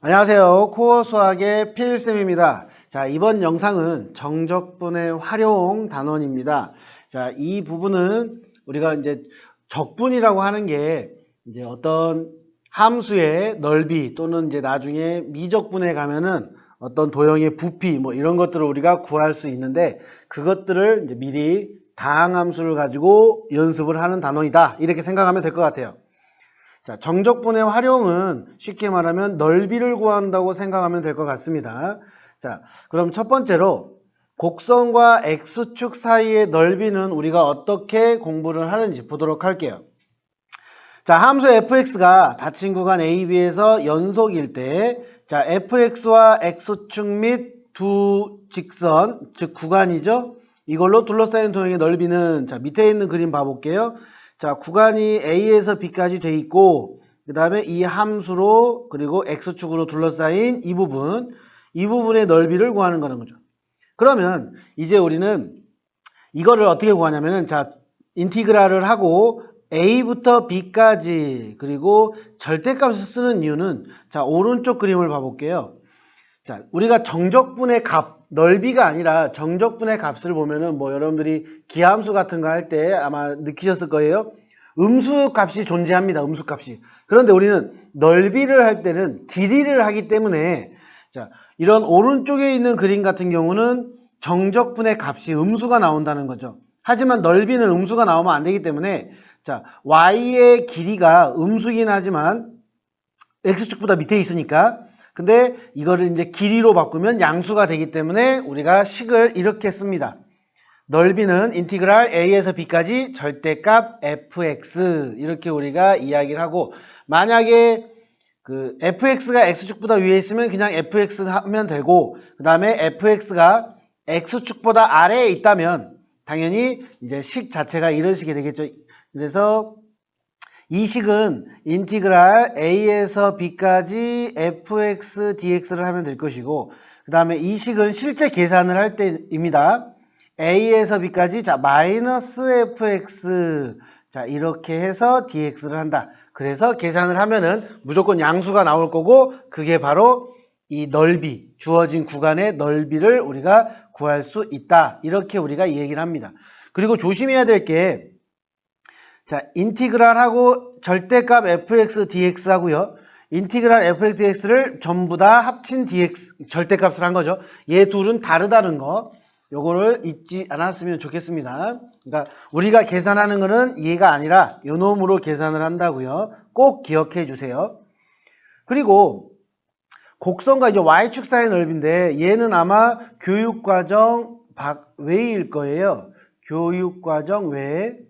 안녕하세요. 코어 수학의 필쌤입니다. 자, 이번 영상은 정적분의 활용 단원입니다. 자, 이 부분은 우리가 이제 적분이라고 하는 게 이제 어떤 함수의 넓이 또는 이제 나중에 미적분에 가면은 어떤 도형의 부피 뭐 이런 것들을 우리가 구할 수 있는데 그것들을 이제 미리 다항함수를 가지고 연습을 하는 단원이다. 이렇게 생각하면 될 것 같아요. 자, 정적분의 활용은 쉽게 말하면 넓이를 구한다고 생각하면 될 것 같습니다. 자, 그럼 첫 번째로 곡선과 X축 사이의 넓이는 우리가 어떻게 공부를 하는지 보도록 할게요. 자, 함수 fx가 닫힌 구간 AB에서 연속일 때, 자, fx와 x축 및 두 직선, 즉 구간이죠. 이걸로 둘러싸인 도형의 넓이는, 자, 밑에 있는 그림 봐볼게요. 자, 구간이 A에서 B까지 돼 있고, 그 다음에 이 함수로, 그리고 x축으로 둘러싸인 이 부분의 넓이를 구하는 거는 거죠. 그러면 이제 우리는 이거를 어떻게 구하냐면은, 자, 인티그랄을 하고 A부터 B까지 그리고 절대값을 쓰는 이유는, 자, 오른쪽 그림을 봐볼게요. 자, 우리가 정적분의 값, 넓이가 아니라 정적분의 값을 보면은 뭐 여러분들이 기하함수 같은 거 할 때 아마 느끼셨을 거예요. 음수 값이 존재합니다. 음수 값이. 그런데 우리는 넓이를 할 때는 길이를 하기 때문에, 자, 이런 오른쪽에 있는 그림 같은 경우는 정적분의 값이 음수가 나온다는 거죠. 하지만 넓이는 음수가 나오면 안 되기 때문에, 자, y의 길이가 음수긴 하지만 x축보다 밑에 있으니까, 근데 이거를 이제 길이로 바꾸면 양수가 되기 때문에 우리가 식을 이렇게 씁니다. 넓이는 인티그랄 a에서 b까지 절대값 fx, 이렇게 우리가 이야기를 하고, 만약에 그 fx가 x축보다 위에 있으면 그냥 fx 하면 되고, 그 다음에 fx가 x축보다 아래에 있다면 당연히 이제 식 자체가 이런 식이 되겠죠. 그래서 이 식은 인티그랄 a에서 b까지 fx dx를 하면 될 것이고, 그 다음에 이 식은 실제 계산을 할 때입니다. a에서 b까지, 자, 마이너스 fx, 자, 이렇게 해서 dx를 한다. 그래서 계산을 하면은 무조건 양수가 나올 거고, 그게 바로 이 넓이, 주어진 구간의 넓이를 우리가 구할 수 있다. 이렇게 우리가 이 얘기를 합니다. 그리고 조심해야 될 게, 자, 인티그랄하고 절대값 fx dx 하고요. 인티그랄 fx dx를 전부 다 합친 dx 절대값을 한 거죠. 얘 둘은 다르다는 거. 요거를 잊지 않았으면 좋겠습니다. 그러니까 우리가 계산하는 거는 얘가 아니라 요 놈으로 계산을 한다고요. 꼭 기억해 주세요. 그리고 곡선과 이제 y축 사이의 넓이인데 얘는 아마 교육과정 외일 거예요. 교육과정 외.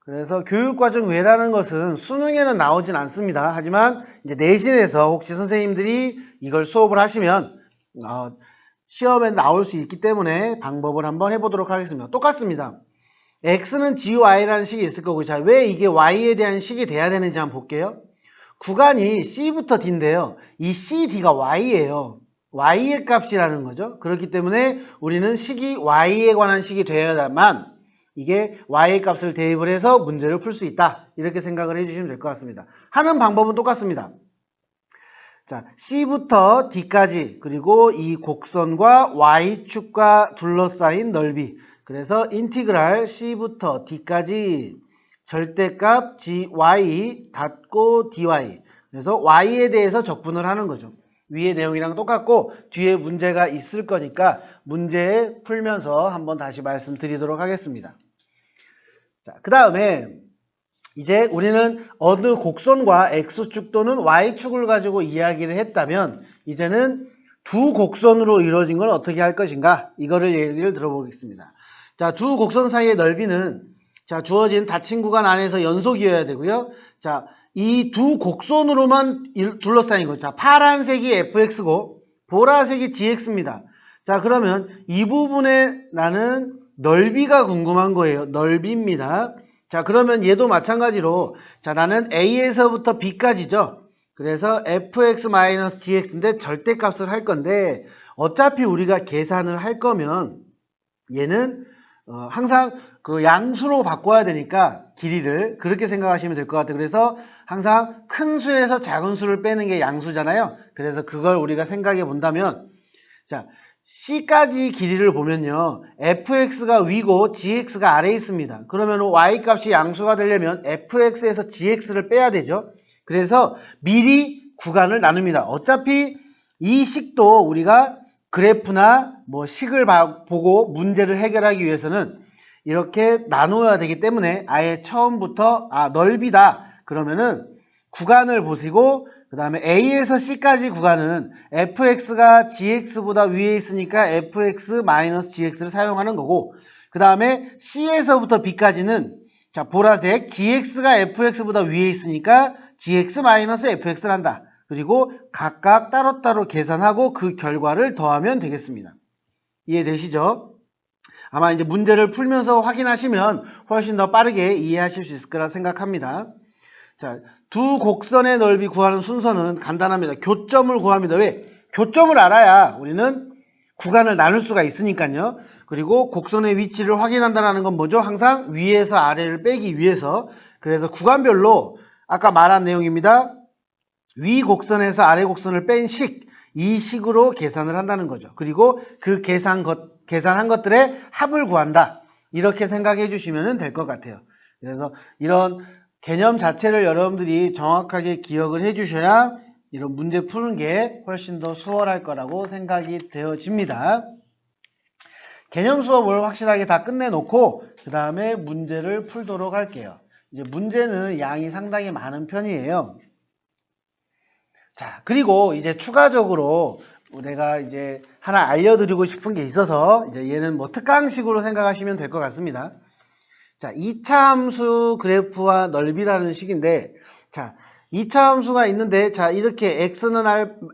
그래서 교육과정 외라는 것은 수능에는 나오진 않습니다. 하지만 이제 내신에서 혹시 선생님들이 이걸 수업을 하시면 시험에 나올 수 있기 때문에 방법을 한번 해보도록 하겠습니다. 똑같습니다. x는 gy라는 식이 있을 거고, 자, 왜 이게 y에 대한 식이 돼야 되는지 한번 볼게요. 구간이 c부터 d인데요. 이 cd가 y예요. y의 값이라는 거죠. 그렇기 때문에 우리는 식이 y에 관한 식이 되어야만 이게 y의 값을 대입을 해서 문제를 풀 수 있다. 이렇게 생각을 해주시면 될 것 같습니다. 하는 방법은 똑같습니다. 자, C부터 D까지, 그리고 이 곡선과 Y축과 둘러싸인 넓이. 그래서 인티그랄 C부터 D까지 절대값 GY 닫고 DY. 그래서 Y에 대해서 적분을 하는 거죠. 위의 내용이랑 똑같고 뒤에 문제가 있을 거니까 문제 풀면서 한번 다시 말씀드리도록 하겠습니다. 자, 그 다음에 이제 우리는 어느 곡선과 X축 또는 Y축을 가지고 이야기를 했다면 이제는 두 곡선으로 이루어진 건 어떻게 할 것인가, 이거를 얘기를 들어보겠습니다. 자, 두 곡선 사이의 넓이는, 자, 주어진 닫힌 구간 안에서 연속이어야 되고요. 자, 이 두 곡선으로만 둘러싸인 거죠. 자, 파란색이 fx고 보라색이 gx입니다. 자, 그러면 이 부분에 나는 넓이가 궁금한 거예요. 넓이입니다. 자, 그러면 얘도 마찬가지로, 자, 나는 A에서부터 B까지죠. 그래서 fx-gx인데 절대값을 할 건데, 어차피 우리가 계산을 할 거면 얘는 항상 그 양수로 바꿔야 되니까 길이를 그렇게 생각하시면 될 것 같아요. 그래서 항상 큰 수에서 작은 수를 빼는 게 양수잖아요. 그래서 그걸 우리가 생각해 본다면, 자, C까지 길이를 보면요. fx가 위고 gx가 아래에 있습니다. 그러면 y 값이 양수가 되려면 fx에서 gx를 빼야 되죠. 그래서 미리 구간을 나눕니다. 어차피 이 식도 우리가 그래프나 뭐 식을 보고 문제를 해결하기 위해서는 이렇게 나누어야 되기 때문에 아예 처음부터 넓이다. 그러면은 구간을 보시고 그 다음에 A에서 C까지 구간은 fx가 gx보다 위에 있으니까 fx-gx를 사용하는 거고, 그 다음에 C에서부터 B까지는 자 보라색 gx가 fx보다 위에 있으니까 gx-fx를 한다. 그리고 각각 따로따로 계산하고 그 결과를 더하면 되겠습니다. 이해되시죠? 아마 이제 문제를 풀면서 확인하시면 훨씬 더 빠르게 이해하실 수 있을 거라 생각합니다. 자, 두 곡선의 넓이 구하는 순서는 간단합니다. 교점을 구합니다. 왜? 교점을 알아야 우리는 구간을 나눌 수가 있으니까요. 그리고 곡선의 위치를 확인한다는 건 뭐죠? 항상 위에서 아래를 빼기 위해서. 그래서 구간별로 아까 말한 내용입니다. 위 곡선에서 아래 곡선을 뺀 식, 이 식으로 계산을 한다는 거죠. 그리고 그 계산한 것들의 합을 구한다. 이렇게 생각해 주시면 될 것 같아요. 그래서 이런 개념 자체를 여러분들이 정확하게 기억을 해 주셔야 이런 문제 푸는 게 훨씬 더 수월할 거라고 생각이 되어집니다. 개념 수업을 확실하게 다 끝내놓고 그 다음에 문제를 풀도록 할게요. 이제 문제는 양이 상당히 많은 편이에요. 자, 그리고 이제 추가적으로 내가 이제 하나 알려드리고 싶은 게 있어서 이제 얘는 뭐 특강식으로 생각하시면 될 것 같습니다. 자, 2차 함수 그래프와 넓이라는 식인데, 자, 2차 함수가 있는데, 자, 이렇게 x는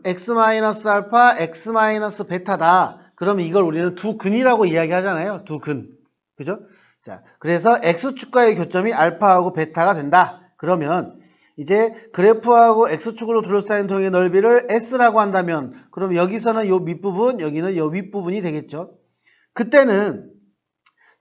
x-알파, x-베타다. 그러면 이걸 우리는 두 근이라고 이야기하잖아요. 두 근. 그죠? 자, 그래서 x축과의 교점이 알파하고 베타가 된다. 그러면 이제 그래프하고 x축으로 둘러싸인 통의 넓이를 s라고 한다면, 그럼 여기서는 요 밑부분, 여기는 요 윗부분이 되겠죠. 그때는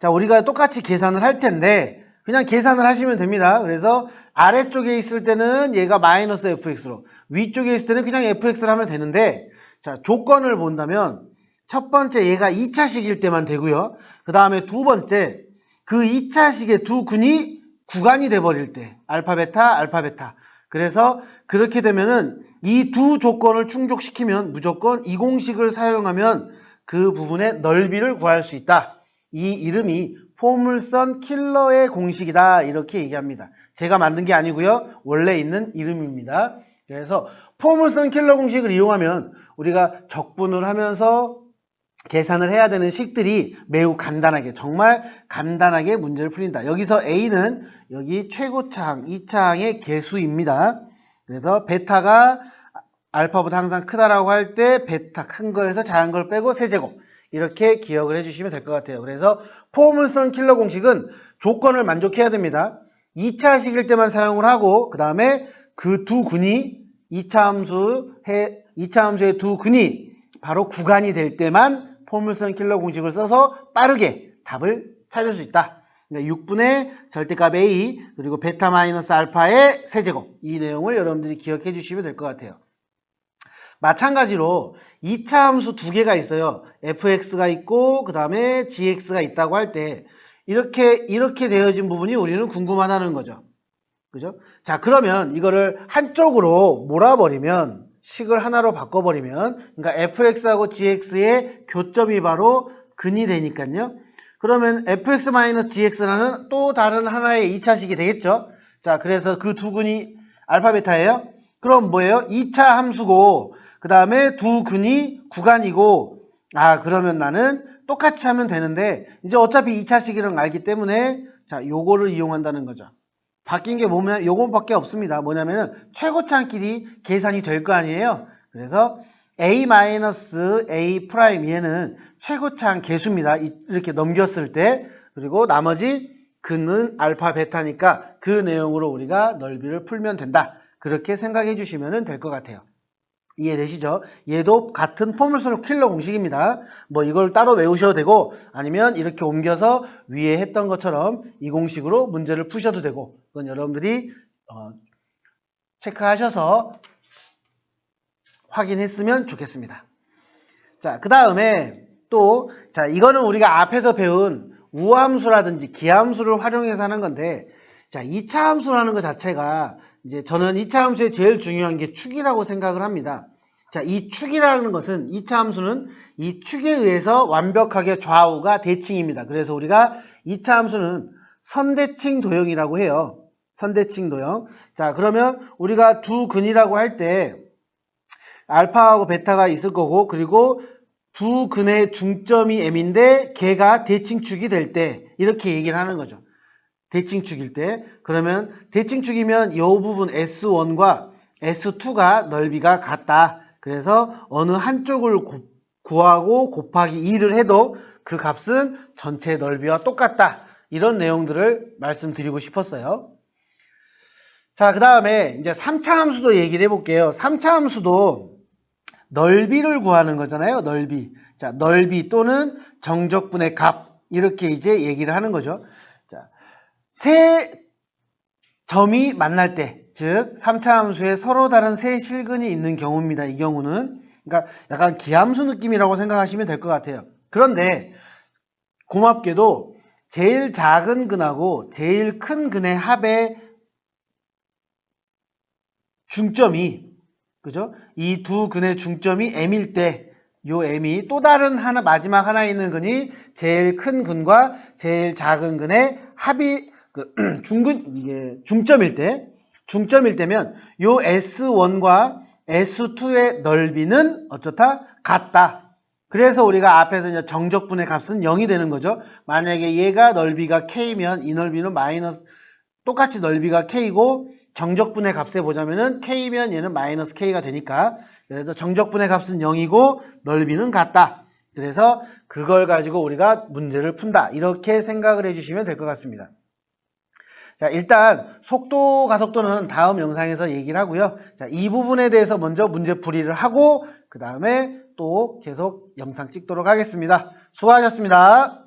자, 우리가 똑같이 계산을 할 텐데 그냥 계산을 하시면 됩니다. 그래서 아래쪽에 있을 때는 얘가 마이너스 fx로, 위쪽에 있을 때는 그냥 fx를 하면 되는데, 자, 조건을 본다면 첫 번째 얘가 2차식일 때만 되고요. 그 다음에 두 번째 그 2차식의 두 근이 구간이 돼버릴 때 알파 베타. 그래서 그렇게 되면은 이 두 조건을 충족시키면 무조건 이 공식을 사용하면 그 부분의 넓이를 구할 수 있다. 이 이름이 포물선 킬러의 공식이다. 이렇게 얘기합니다. 제가 만든 게 아니고요. 원래 있는 이름입니다. 그래서 포물선 킬러 공식을 이용하면 우리가 적분을 하면서 계산을 해야 되는 식들이 매우 간단하게, 정말 간단하게 문제를 풀린다. 여기서 A는 여기 최고차항, 2차항의 개수입니다. 그래서 베타가 알파보다 항상 크다라고 할 때 베타 큰 거에서 작은 걸 빼고 세제곱. 이렇게 기억을 해주시면 될 것 같아요. 그래서 포물선 킬러 공식은 조건을 만족해야 됩니다. 2차식일 때만 사용을 하고 그 다음에 그 두 근이 2차 함수의 두 근이 바로 구간이 될 때만 포물선 킬러 공식을 써서 빠르게 답을 찾을 수 있다. 그러니까 6분의 절대값 A 그리고 베타 마이너스 알파의 세제곱, 이 내용을 여러분들이 기억해 주시면 될 것 같아요. 마찬가지로 2차 함수 두 개가 있어요. fx가 있고 그 다음에 gx가 있다고 할 때 이렇게 되어진 부분이 우리는 궁금하다는 거죠. 그죠? 자, 그러면 이거를 한쪽으로 몰아버리면, 식을 하나로 바꿔버리면, 그러니까 fx하고 gx의 교점이 바로 근이 되니까요. 그러면 fx-gx라는 또 다른 하나의 2차식이 되겠죠. 자, 그래서 그 두 근이 알파 베타예요. 그럼 뭐예요? 2차 함수고 그 다음에 두 근이 구간이고, 그러면 나는 똑같이 하면 되는데 이제 어차피 2차식이라는 걸 알기 때문에 자, 요거를 이용한다는 거죠. 바뀐 게 뭐냐면 요거밖에 없습니다. 뭐냐면은 최고차항끼리 계산이 될 거 아니에요. 그래서 a-a' 얘는 최고차항 개수입니다. 이렇게 넘겼을 때. 그리고 나머지 근은 알파 베타니까 그 내용으로 우리가 넓이를 풀면 된다. 그렇게 생각해 주시면 될 것 같아요. 이해되시죠? 얘도 같은 포물선을 킬러 공식입니다. 뭐 이걸 따로 외우셔도 되고 아니면 이렇게 옮겨서 위에 했던 것처럼 이 공식으로 문제를 푸셔도 되고 그건 여러분들이 체크하셔서 확인했으면 좋겠습니다. 자, 그 다음에 또 자, 이거는 우리가 앞에서 배운 우함수라든지 기함수를 활용해서 하는 건데 자, 2차 함수라는 것 자체가 이제 저는 2차 함수의 제일 중요한 게 축이라고 생각을 합니다. 자, 이 축이라는 것은 2차 함수는 이 축에 의해서 완벽하게 좌우가 대칭입니다. 그래서 우리가 2차 함수는 선대칭 도형이라고 해요. 선대칭 도형. 자, 그러면 우리가 두 근이라고 할 때 알파하고 베타가 있을 거고 그리고 두 근의 중점이 M인데 걔가 대칭축이 될 때 이렇게 얘기를 하는 거죠. 대칭축일 때. 그러면 대칭축이면 이 부분 S1과 S2가 넓이가 같다. 그래서 어느 한쪽을 구하고 곱하기 2를 해도 그 값은 전체 넓이와 똑같다. 이런 내용들을 말씀드리고 싶었어요. 자, 그 다음에 이제 3차 함수도 얘기를 해볼게요. 3차 함수도 넓이를 구하는 거잖아요. 넓이. 자, 넓이 또는 정적분의 값. 이렇게 이제 얘기를 하는 거죠. 자, 세 점이 만날 때, 즉 3차 함수에 서로 다른 세 실근이 있는 경우입니다. 이 경우는. 그러니까 약간 기함수 느낌이라고 생각하시면 될 것 같아요. 그런데 고맙게도 제일 작은 근하고 제일 큰 근의 합의 중점이 그죠? 이 두 근의 중점이 M일 때, 요 M이 또 다른 하나, 마지막 하나 있는 근이 제일 큰 근과 제일 작은 근의 합이, 중점일 때면, 요 S1과 S2의 넓이는 어쩌다? 같다. 그래서 우리가 앞에서 이제 정적분의 값은 0이 되는 거죠. 만약에 얘가 넓이가 K면 이 넓이는 똑같이 넓이가 K고, 정적분의 값에 보자면은 K면 얘는 마이너스 K가 되니까 그래서 정적분의 값은 0이고 넓이는 같다. 그래서 그걸 가지고 우리가 문제를 푼다. 이렇게 생각을 해주시면 될 것 같습니다. 자, 일단 속도, 가속도는 다음 영상에서 얘기를 하고요. 자, 이 부분에 대해서 먼저 문제풀이를 하고 그 다음에 또 계속 영상 찍도록 하겠습니다. 수고하셨습니다.